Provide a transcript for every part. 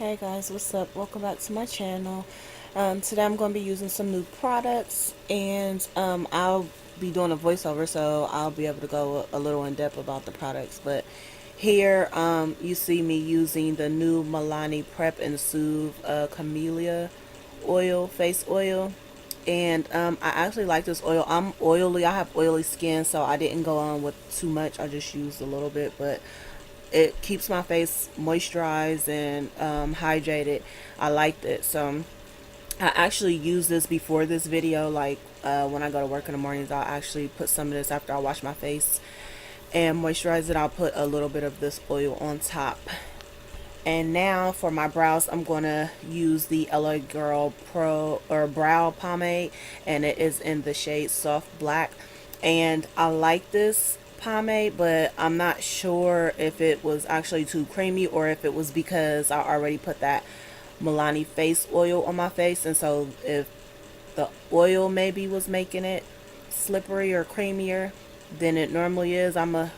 Hey guys, what's up? Welcome back to my channel. Today I'm going to be using some new products, and I'll be doing a voiceover, so I'll be able to go a little in depth about the products. But here you see me using the new Milani Prep and Soothe Camellia oil, face oil. And I actually like this oil. I'm oily. I have oily skin, so I didn't go on with too much. I just used a little bit, but it keeps my face moisturized and hydrated. I liked it. So I actually use this before this video. Like when I go to work in the mornings, I'll actually put some of this after I wash my face and moisturize it. I'll put a little bit of this oil on top. And now for my brows, I'm going to use the LA Girl Pro or Brow Pomade, and it is in the shade Soft Black. And I like this pomade, but I'm not sure if it was actually too creamy or if it was because I already put that Milani face oil on my face, and so if the oil maybe was making it slippery or creamier than it normally is, I'm a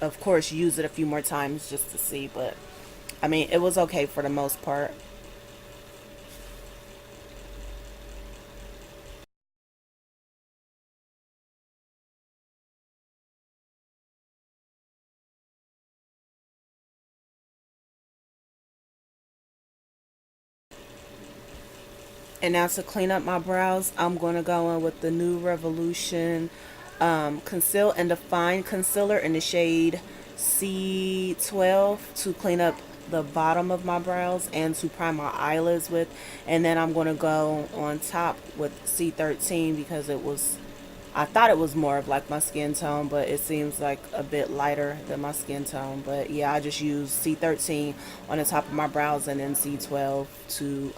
of course use it a few more times just to see. But I mean, it was okay for the most part. And now to clean up my brows, I'm going to go in with the new Revolution Conceal and Define Concealer in the shade C12 to clean up the bottom of my brows and to prime my eyelids with. And then I'm going to go on top with C13 because I thought it was more of like my skin tone, but it seems like a bit lighter than my skin tone. But yeah, I just use C13 on the top of my brows and then C12 to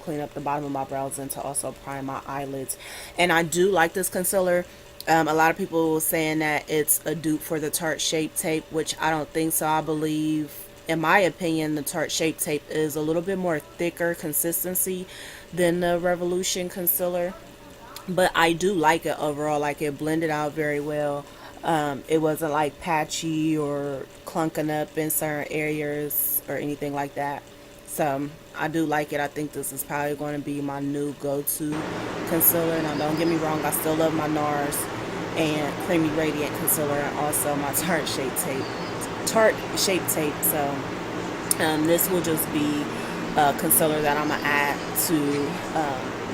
clean up the bottom of my brows and to also prime my eyelids. And I do like this concealer. A lot of people saying that it's a dupe for the Tarte Shape Tape, which I don't think so. I believe, in my opinion, the Tarte Shape Tape is a little bit more thicker consistency than the Revolution concealer, but I do like it overall. Like, it blended out very well. It wasn't like patchy or clunking up in certain areas or anything like that. So I do like it. I think this is probably going to be my new go-to concealer. Now, don't get me wrong, I still love my NARS and Creamy Radiant concealer, and also my Tarte Shape Tape. Tarte Shape Tape. So this will just be a concealer that I'm gonna add to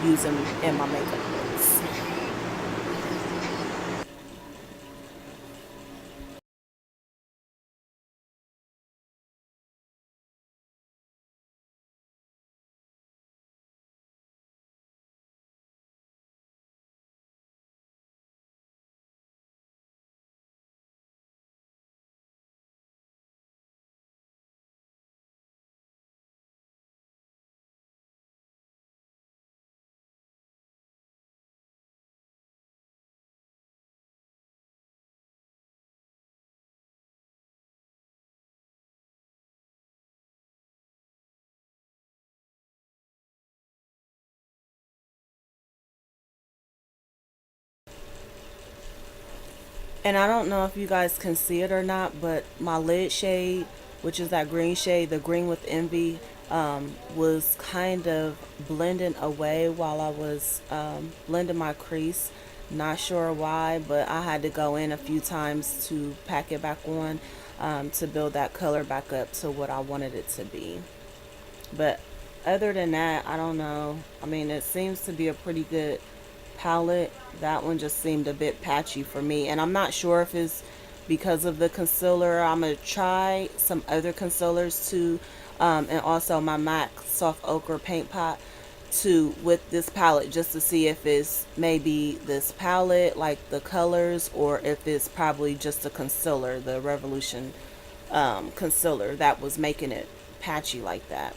use in my makeup looks. And I don't know if you guys can see it or not, but my lid shade, which is that green shade, the green with envy, was kind of blending away while I was blending my crease. Not sure why, but I had to go in a few times to pack it back on to build that color back up to what I wanted it to be. But other than that, I don't know. I mean, it seems to be a pretty good palette. That one just seemed a bit patchy for me. And I'm not sure if it's because of the concealer. I'm going to try some other concealers too. And also my MAC Soft Ochre Paint Pot too with this palette, just to see if it's maybe this palette, like the colors, or if it's probably just a concealer, the Revolution concealer, that was making it patchy like that.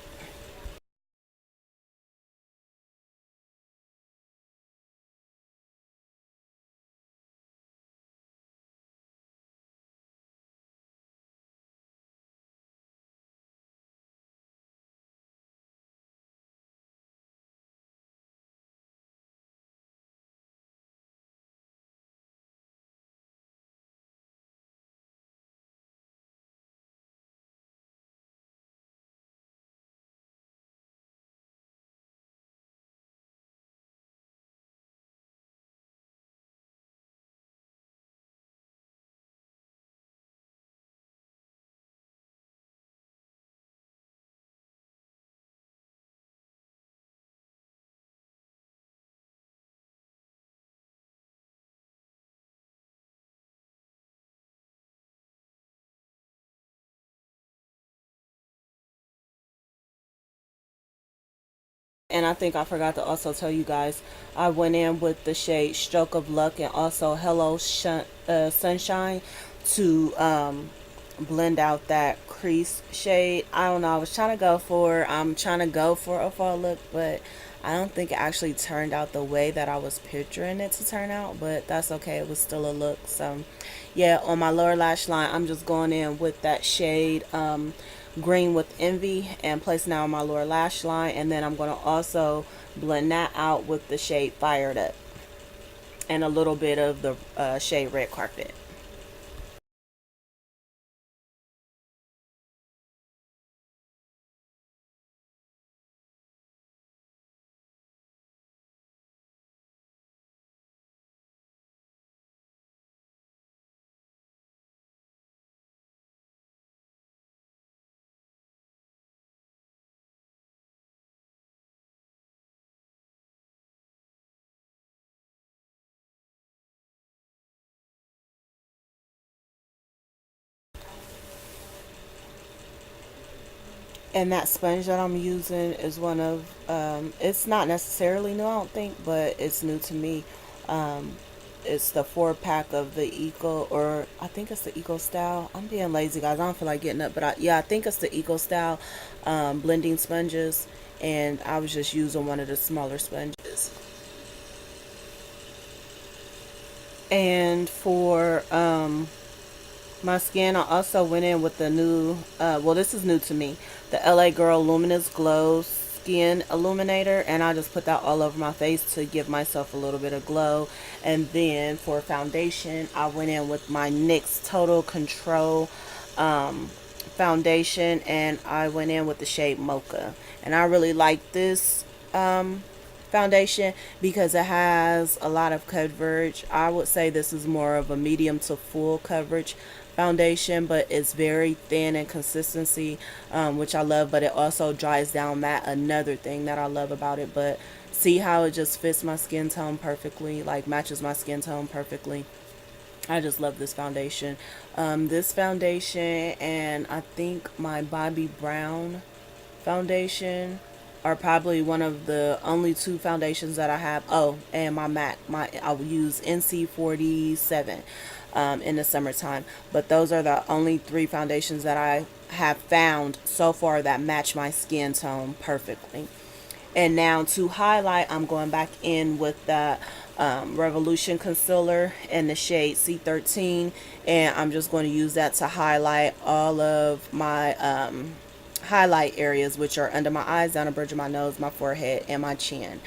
And I think I forgot to also tell you guys, I went in with the shade Stroke of Luck and also Sunshine to blend out that crease shade. I don't know. I'm trying to go for a fall look, but I don't think it actually turned out the way that I was picturing it to turn out, but that's okay. It was still a look. So, yeah, on my lower lash line, I'm just going in with that shade Green with Envy and placing that on my lower lash line, and then I'm going to also blend that out with the shade Fired Up and a little bit of the shade Red Carpet. And that sponge that I'm using is one of, it's not necessarily new, I don't think, but it's new to me. Um, it's the 4 pack of the Eco, or I think it's the Eco Style. I'm being lazy, guys. I don't feel like getting up, but yeah, I think it's the Eco Style blending sponges. And I was just using one of the smaller sponges. And for my skin, I also went in with the new, well, this is new to me, the LA Girl Luminous Glow Skin Illuminator. And I just put that all over my face to give myself a little bit of glow. And then for foundation, I went in with my NYX Total Control foundation. And I went in with the shade Mocha. And I really like this foundation because it has a lot of coverage. I would say this is more of a medium to full coverage foundation, but it's very thin in consistency, which I love. But it also dries down matte, another thing that I love about it. But see how it just fits my skin tone perfectly, like matches my skin tone perfectly. I just love this foundation. This foundation and I think my Bobbi Brown foundation are probably one of the only two foundations that I have. Oh, and my MAC, I will use NC47 in the summertime. But those are the only three foundations that I have found so far that match my skin tone perfectly. And now to highlight, I'm going back in with the Revolution Concealer in the shade C13. And I'm just going to use that to highlight all of my highlight areas, which are under my eyes, down the bridge of my nose, my forehead, and my chin.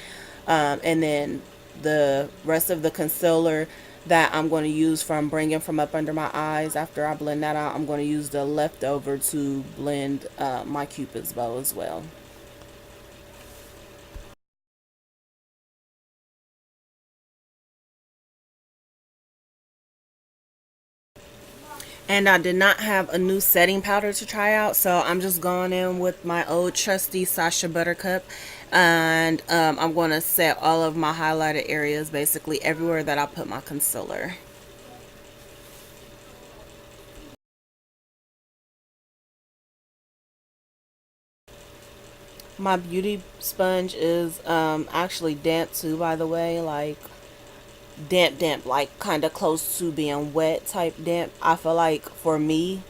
And then the rest of the concealer that I'm going to use from bringing from up under my eyes, after I blend that out, I'm going to use the leftover to blend my Cupid's bow as well. And I did not have a new setting powder to try out, so I'm just going in with my old trusty Sacha Buttercup. And I'm going to set all of my highlighted areas, basically everywhere that I put my concealer. My beauty sponge is actually damp too, by the way, like damp, like kind of close to being wet type damp. I feel like for me,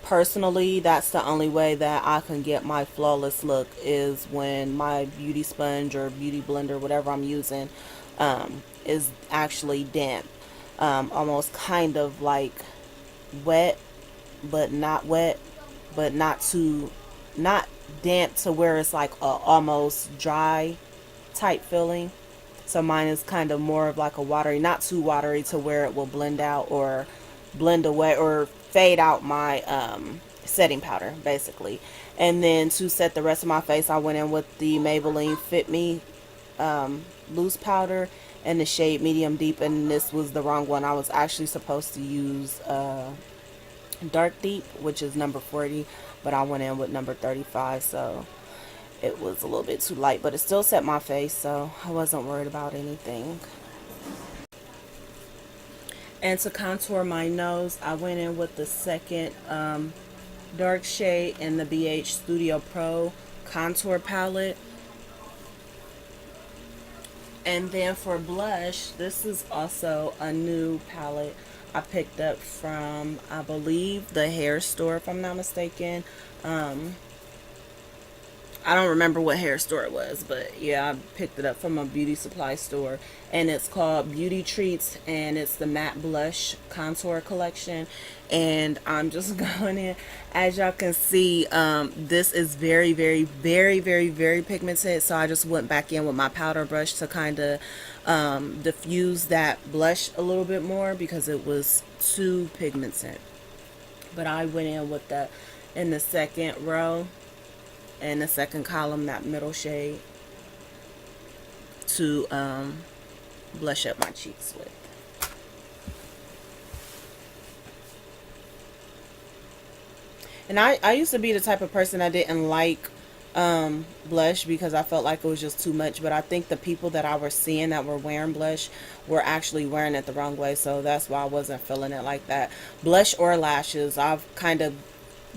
personally, that's the only way that I can get my flawless look is when my beauty sponge or beauty blender, whatever I'm using, is actually damp. Almost kind of like wet, but not wet, but not too, not damp to where it's like a almost dry type feeling. So mine is kind of more of like a watery, not too watery to where it will blend out or blend away or fade out my setting powder, basically. And then to set the rest of my face, I went in with the Maybelline Fit Me loose powder and the shade Medium Deep. And this was the wrong one. I was actually supposed to use Dark Deep, which is number 40, but I went in with number 35. So it was a little bit too light, but it still set my face, so I wasn't worried about anything. And to contour my nose, I went in with the second dark shade in the BH Studio Pro contour palette. And then for blush, this is also a new palette I picked up from, I believe, the hair store, if I'm not mistaken. Um, I don't remember what hair store it was, but yeah, I picked it up from a beauty supply store, and it's called Beauty Treats, and it's the matte blush contour collection. And I'm just going in. As y'all can see, this is very, very, very, very, very pigmented. So I just went back in with my powder brush to kind of diffuse that blush a little bit more because it was too pigmented. But I went in with the in the second row and the second column, that middle shade, to blush up my cheeks with. And I used to be the type of person that didn't like blush because I felt like it was just too much. But I think the people that I was seeing that were wearing blush were actually wearing it the wrong way. So that's why I wasn't feeling it like that. Blush or lashes, I've kind of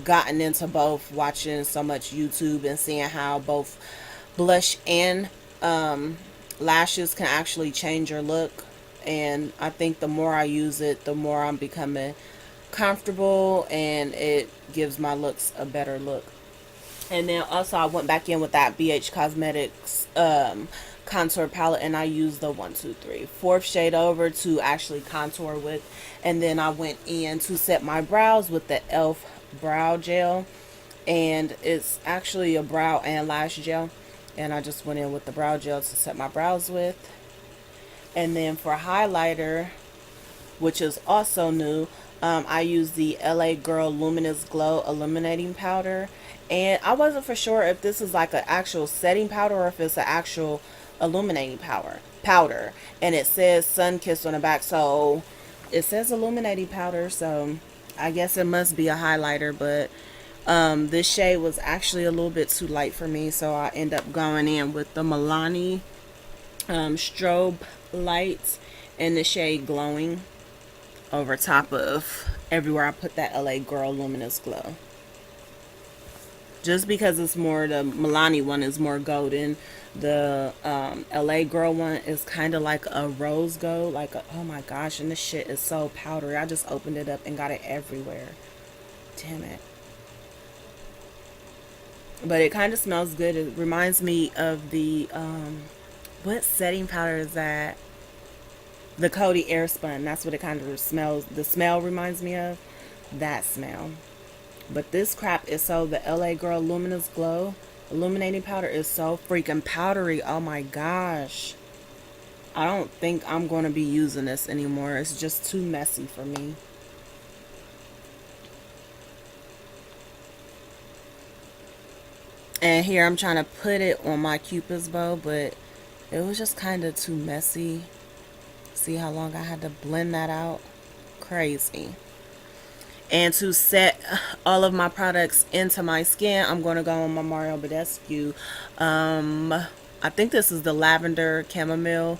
gotten into both, watching so much YouTube and seeing how both blush and lashes can actually change your look. And I think the more I use it, the more I'm becoming comfortable, and it gives my looks a better look. And then also I went back in with that BH Cosmetics contour palette, and I used the 123 fourth shade over to actually contour with. And then I went in to set my brows with the ELF brow gel, and it's actually a brow and lash gel. And I just went in with the brow gel to set my brows with. And then for highlighter, which is also new, I use the LA Girl Luminous Glow Illuminating Powder. And I wasn't for sure if this is like an actual setting powder or if it's an actual illuminating powder. And it says Sun Kissed on the back, so it says illuminating powder, so I guess it must be a highlighter. But this shade was actually a little bit too light for me, so I end up going in with the Milani strobe lights in the shade Glowing over top of everywhere I put that LA Girl Luminous Glow. Just because it's more, the Milani one is more golden. The LA Girl one is kind of like a rose gold. Like, oh my gosh, and this shit is so powdery. I just opened it up and got it everywhere. Damn it. But it kind of smells good. It reminds me of the, what setting powder is that? The Coty Airspun. That's what it kind of smells. The smell reminds me of that smell. But this crap is so, the LA Girl Luminous Glow illuminating powder is so freaking powdery. Oh my gosh. I don't think I'm going to be using this anymore. It's just too messy for me. And here I'm trying to put it on my Cupid's bow, but it was just kind of too messy. See how long I had to blend that out? Crazy. And to set all of my products into my skin, I'm going to go on my Mario Badescu. I think this is the lavender chamomile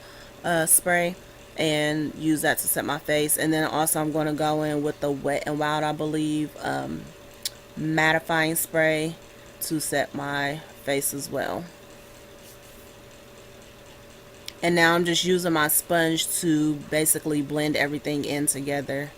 spray, and use that to set my face. And then also I'm going to go in with the Wet and Wild, I believe, mattifying spray to set my face as well. And now I'm just using my sponge to basically blend everything in together.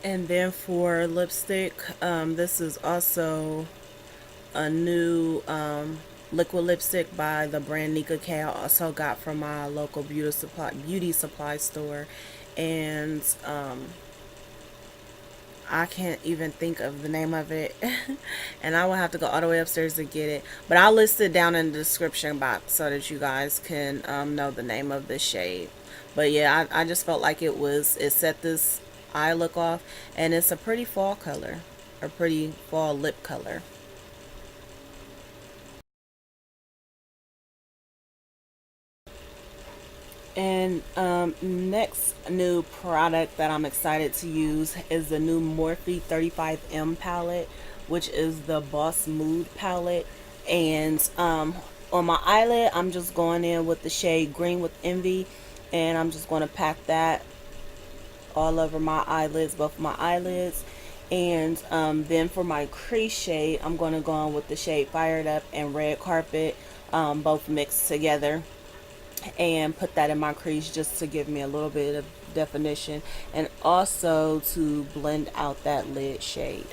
And then for lipstick, this is also a new liquid lipstick by the brand Nika K. I also got from my local beauty supply store. And I can't even think of the name of it. And I will have to go all the way upstairs to get it. But I'll list it down in the description box so that you guys can know the name of the shade. But yeah, I just felt like it set this eye look off. And it's a pretty fall color. A pretty fall lip color. And next new product that I'm excited to use is the new Morphe 35M palette, which is the Boss Mood palette. And on my eyelid, I'm just going in with the shade Green with Envy, and I'm just going to pack that all over my eyelids, both my eyelids. And then for my crease shade, I'm going to go on with the shade Fired Up and Red Carpet, both mixed together, and put that in my crease just to give me a little bit of definition and also to blend out that lid shade.